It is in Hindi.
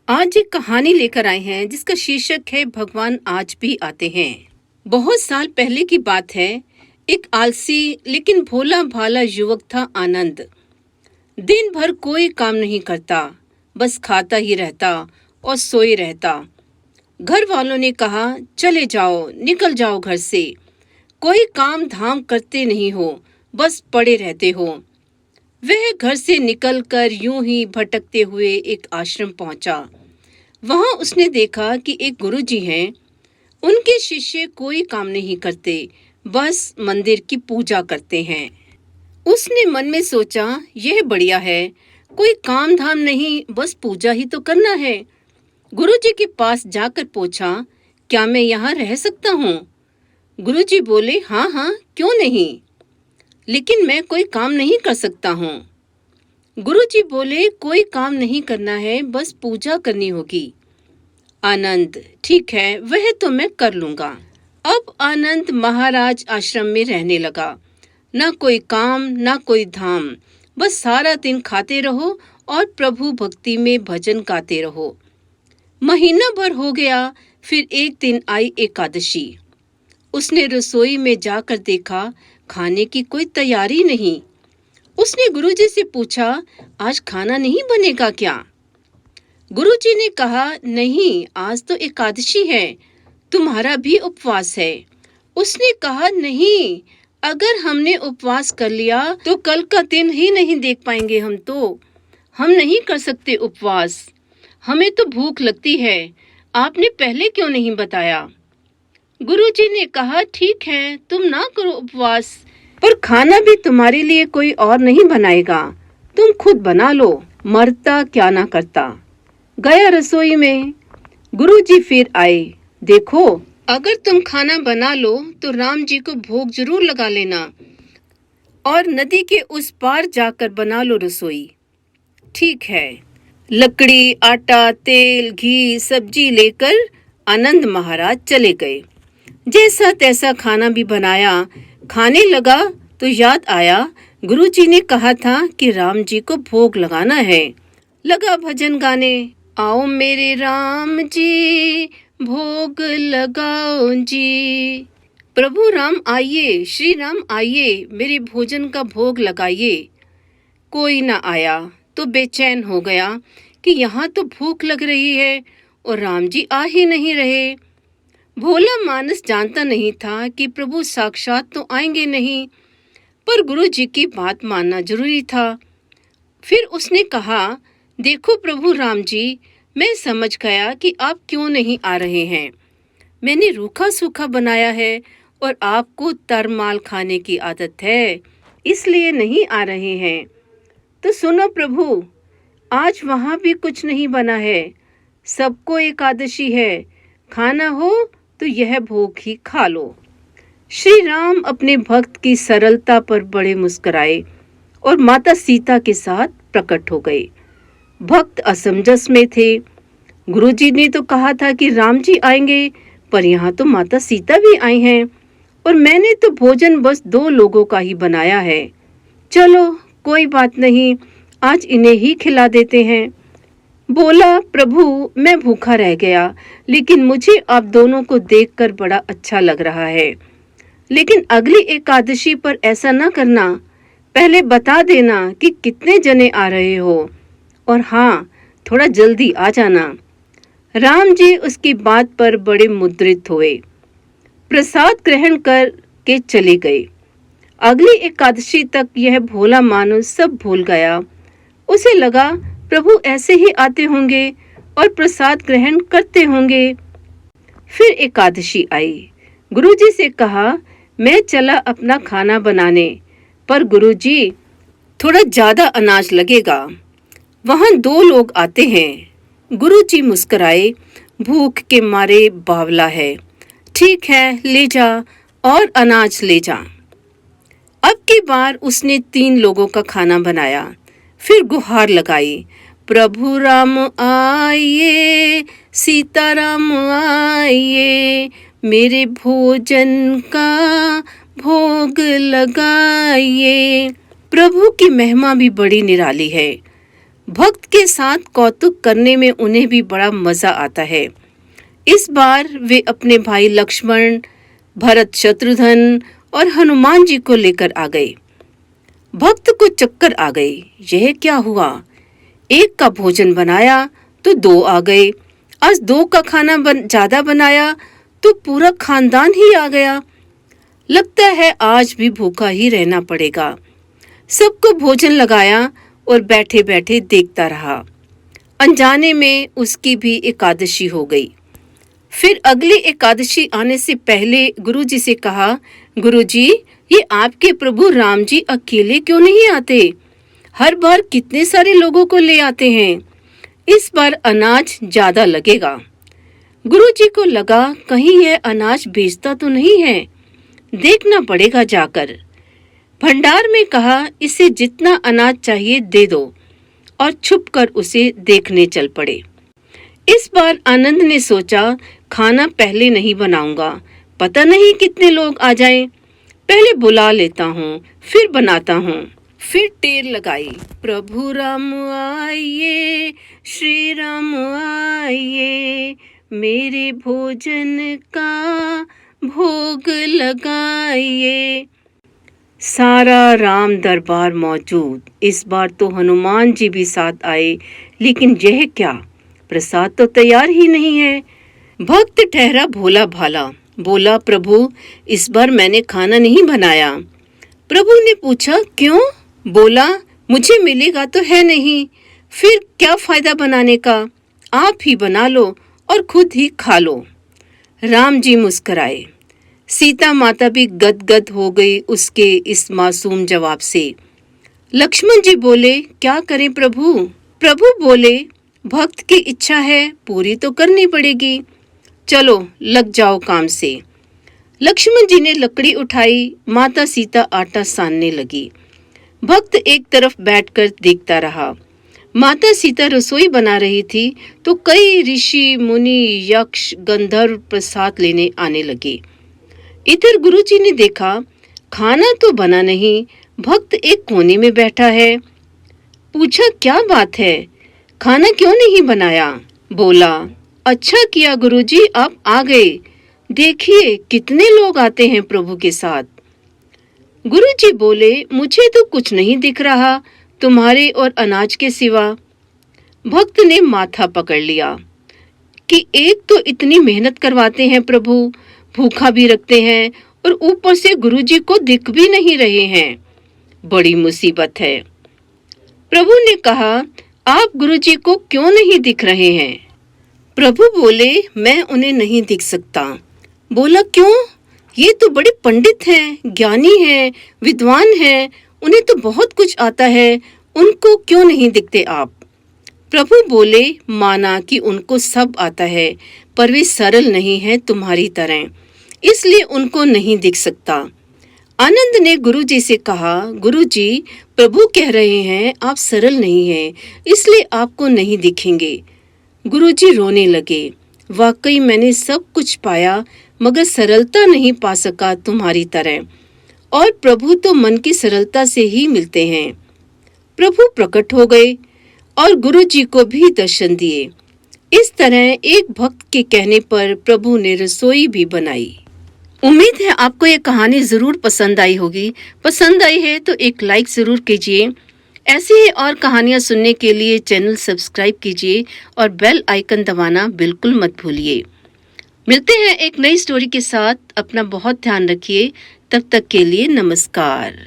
आज एक कहानी लेकर आए हैं जिसका शीर्षक है भगवान आज भी आते हैं। बहुत साल पहले की बात है। एक आलसी लेकिन भोला भाला युवक था आनंद। दिन भर कोई काम नहीं करता, बस खाता ही रहता और सोए रहता। घर वालों ने कहा, चले जाओ, निकल जाओ घर से। कोई काम धाम करते नहीं हो, बस पड़े रहते हो। वह घर से निकलकर यूं ही भटकते हुए एक आश्रम पहुंचा। वहां उसने देखा कि एक गुरुजी हैं। उनके शिष्य कोई काम नहीं करते, बस मंदिर की पूजा करते हैं। उसने मन में सोचा, यह बढ़िया है। कोई काम धाम नहीं, बस पूजा ही तो करना है। गुरुजी के पास जाकर पूछा, क्या मैं यहाँ रह सकता हूँ? गुरुजी बोले, हाँ हाँ, क्यों नहीं, लेकिन मैं कोई काम नहीं कर सकता हूँ। गुरुजी बोले, कोई काम नहीं करना है, बस पूजा करनी होगी। आनंद, ठीक है, वह तो मैं कर लूंगा। अब आनंद महाराज आश्रम में रहने लगा। ना कोई काम, ना कोई धाम, बस सारा दिन खाते रहो और प्रभु भक्ति में भजन गाते रहो। महीना भर हो गया। फिर एक दिन आई एकादशी। उसने रसोई में जाकर देखा, खाने की कोई तैयारी नहीं। उसने गुरुजी से पूछा, आज खाना नहीं बनेगा क्या? गुरुजी ने कहा, नहीं, आज तो एकादशी है, तुम्हारा भी उपवास है। उसने कहा, नहीं, अगर हमने उपवास कर लिया तो कल का दिन ही नहीं देख पाएंगे। हम नहीं कर सकते उपवास। हमें तो भूख लगती है, आपने पहले क्यों नहीं बताया? गुरुजी ने कहा, ठीक है, तुम ना करो उपवास, पर खाना भी तुम्हारे लिए कोई और नहीं बनाएगा, तुम खुद बना लो, मरता क्या ना करता। गया रसोई में। गुरुजी फिर आए। देखो, अगर तुम खाना बना लो तो राम जी को भोग जरूर लगा लेना, और नदी के उस पार जाकर बना लो रसोई। ठीक है। लकड़ी, आटा, तेल, घी, सब्जी लेकर आनंद महाराज चले गए। जैसा तैसा खाना भी बनाया। खाने लगा तो याद आया, गुरुजी ने कहा था कि राम जी को भोग लगाना है। लगा भजन गाने, आओ मेरे राम जी, भोग लगाओ जी। प्रभु राम आइए, श्री राम आइए, मेरे भोजन का भोग लगाइए। कोई न आया तो बेचैन हो गया कि यहाँ तो भूख लग रही है और राम जी आ ही नहीं रहे। भोला मानस जानता नहीं था कि प्रभु साक्षात तो आएंगे नहीं, पर गुरु जी की बात मानना जरूरी था। फिर उसने कहा, देखो प्रभु राम जी, मैं समझ गया कि आप क्यों नहीं आ रहे हैं। मैंने रूखा सूखा बनाया है और आपको तरमाल खाने की आदत है, इसलिए नहीं आ रहे हैं। तो सुनो प्रभु, आज वहाँ भी कुछ नहीं बना है। सबको एकादशी है, खाना हो तो यह भोग ही खा लो। श्री राम अपने भक्त की सरलता पर बड़े मुस्कुराए और माता सीता के साथ प्रकट हो गए। भक्त असमंजस में थे। गुरुजी ने तो कहा था कि राम जी आएंगे, पर यहाँ तो माता सीता भी आई हैं, और मैंने तो भोजन बस 2 लोगों का ही बनाया है। चलो, कोई बात नहीं, आज इन्हें ही खिला देते हैं। बोला, प्रभु मैं भूखा रह गया, लेकिन मुझे आप दोनों को देखकर बड़ा अच्छा लग रहा है। लेकिन अगली एकादशी पर ऐसा ना करना, पहले बता देना कि कितने जने आ रहे हो, और हाँ, थोड़ा जल्दी आ जाना। राम जी उसकी बात पर बड़े मुद्रित हुए। प्रसाद ग्रहण कर के चले गए। अगली एकादशी तक यह भोला मानुस सब भूल गया। उसे लगा प्रभु ऐसे ही आते होंगे और प्रसाद ग्रहण करते होंगे। फिर एकादशी आई। गुरुजी से कहा, मैं चला अपना खाना बनाने, पर गुरुजी, थोड़ा ज्यादा अनाज लगेगा, वहां 2 लोग आते हैं। गुरुजी मुस्कुराए, भूख के मारे बावला है। ठीक है, ले जा और अनाज ले जा। अब की बार उसने 3 लोगों का खाना बनाया। फिर गुहार लगाई, प्रभु राम आइए, सीताराम आइए, मेरे भोजन का भोग लगाइए। प्रभु की महिमा भी बड़ी निराली है। भक्त के साथ कौतुक करने में उन्हें भी बड़ा मजा आता है। इस बार वे अपने भाई लक्ष्मण, भरत शत्रुघ्न और हनुमान जी को लेकर आ गए। भक्त को चक्कर आ गई। यह क्या हुआ? एक का भोजन बनाया तो दो आ गए। आज दो का खाना ज्यादा बनाया तो पूरा खानदान ही आ गया। लगता है आज भी भूखा ही रहना पड़ेगा। सबको भोजन लगाया और बैठे बैठे देखता रहा। अनजाने में उसकी भी एकादशी हो गई। फिर अगली एकादशी आने से पहले गुरुजी से कहा, गुरुजी, ये आपके प्रभु राम जी अकेले क्यों नहीं आते? हर बार कितने सारे लोगों को ले आते हैं। इस बार अनाज ज्यादा लगेगा। गुरुजी को लगा कहीं यह अनाज बेचता तो नहीं है, देखना पड़ेगा जाकर। भंडार में कहा, इसे जितना अनाज चाहिए दे दो, और छुपकर उसे देखने चल पड़े। इस बार आनंद ने सोचा, खाना पहले नहीं बनाऊंगा, पता नहीं कितने लोग आ जाएं। पहले बुला लेता हूँ, फिर बनाता हूँ। फिर टेर लगाई, प्रभु राम आइए, श्री राम आइए, मेरे भोजन का भोग लगाइए। सारा राम दरबार मौजूद। इस बार तो हनुमान जी भी साथ आए, लेकिन यह क्या, प्रसाद तो तैयार ही नहीं है। भक्त ठहरा भोला भाला, बोला, प्रभु, इस बार मैंने खाना नहीं बनाया। प्रभु ने पूछा, क्यों? बोला, मुझे मिलेगा तो है नहीं, फिर क्या फायदा बनाने का? आप ही बना लो और खुद ही खा लो। राम जी मुस्कुराए। सीता माता भी गदगद हो गई उसके इस मासूम जवाब से। लक्ष्मण जी बोले, क्या करें प्रभु? प्रभु बोले, भक्त की इच्छा है, पूरी तो करनी पड़ेगी, चलो लग जाओ काम से। लक्ष्मण जी ने लकड़ी उठाई, माता सीता आटा सानने लगी। भक्त एक तरफ बैठकर देखता रहा। माता सीता रसोई बना रही थी तो कई ऋषि, मुनि, यक्ष, गंधर्व प्रसाद लेने आने लगे। इधर गुरुजी ने देखा, खाना तो बना नहीं, भक्त एक कोने में बैठा है। पूछा, क्या बात है, खाना क्यों नहीं बनाया? बोला, अच्छा किया गुरुजी आप आ गए, देखिए कितने लोग आते हैं प्रभु के साथ। गुरुजी बोले, मुझे तो कुछ नहीं दिख रहा तुम्हारे और अनाज के सिवा। भक्त ने माथा पकड़ लिया कि एक तो इतनी मेहनत करवाते हैं प्रभु, भूखा भी रखते हैं और ऊपर से गुरुजी को दिख भी नहीं रहे हैं, बड़ी मुसीबत है। प्रभु ने कहा, आप गुरुजी को क्यों नहीं दिख रहे हैं? प्रभु बोले, मैं उन्हें नहीं दिख सकता। बोला, क्यों? ये तो बड़े पंडित हैं, ज्ञानी हैं, विद्वान हैं, उन्हें तो बहुत कुछ आता है, उनको क्यों नहीं दिखते आप? प्रभु बोले, माना कि उनको सब आता है, पर वे सरल नहीं है तुम्हारी तरह, इसलिए उनको नहीं दिख सकता। आनंद ने गुरुजी से कहा, गुरुजी, प्रभु कह रहे हैं आप सरल नहीं हैं, इसलिए आपको नहीं दिखेंगे। गुरुजी रोने लगे। वाकई मैंने सब कुछ पाया, मगर सरलता नहीं पा सका तुम्हारी तरह, और प्रभु तो मन की सरलता से ही मिलते हैं। प्रभु प्रकट हो गए और गुरुजी को भी दर्शन दिए। इस तरह एक भक्त के कहने पर प्रभु ने रसोई भी बनाई। उम्मीद है आपको ये कहानी जरूर पसंद आई होगी। पसंद आई है तो एक लाइक जरूर कीजिए। ऐसी ही और कहानियां सुनने के लिए चैनल सब्सक्राइब कीजिए और बेल आइकन दबाना बिल्कुल मत भूलिए। मिलते हैं एक नई स्टोरी के साथ। अपना बहुत ध्यान रखिए। तब तक के लिए नमस्कार।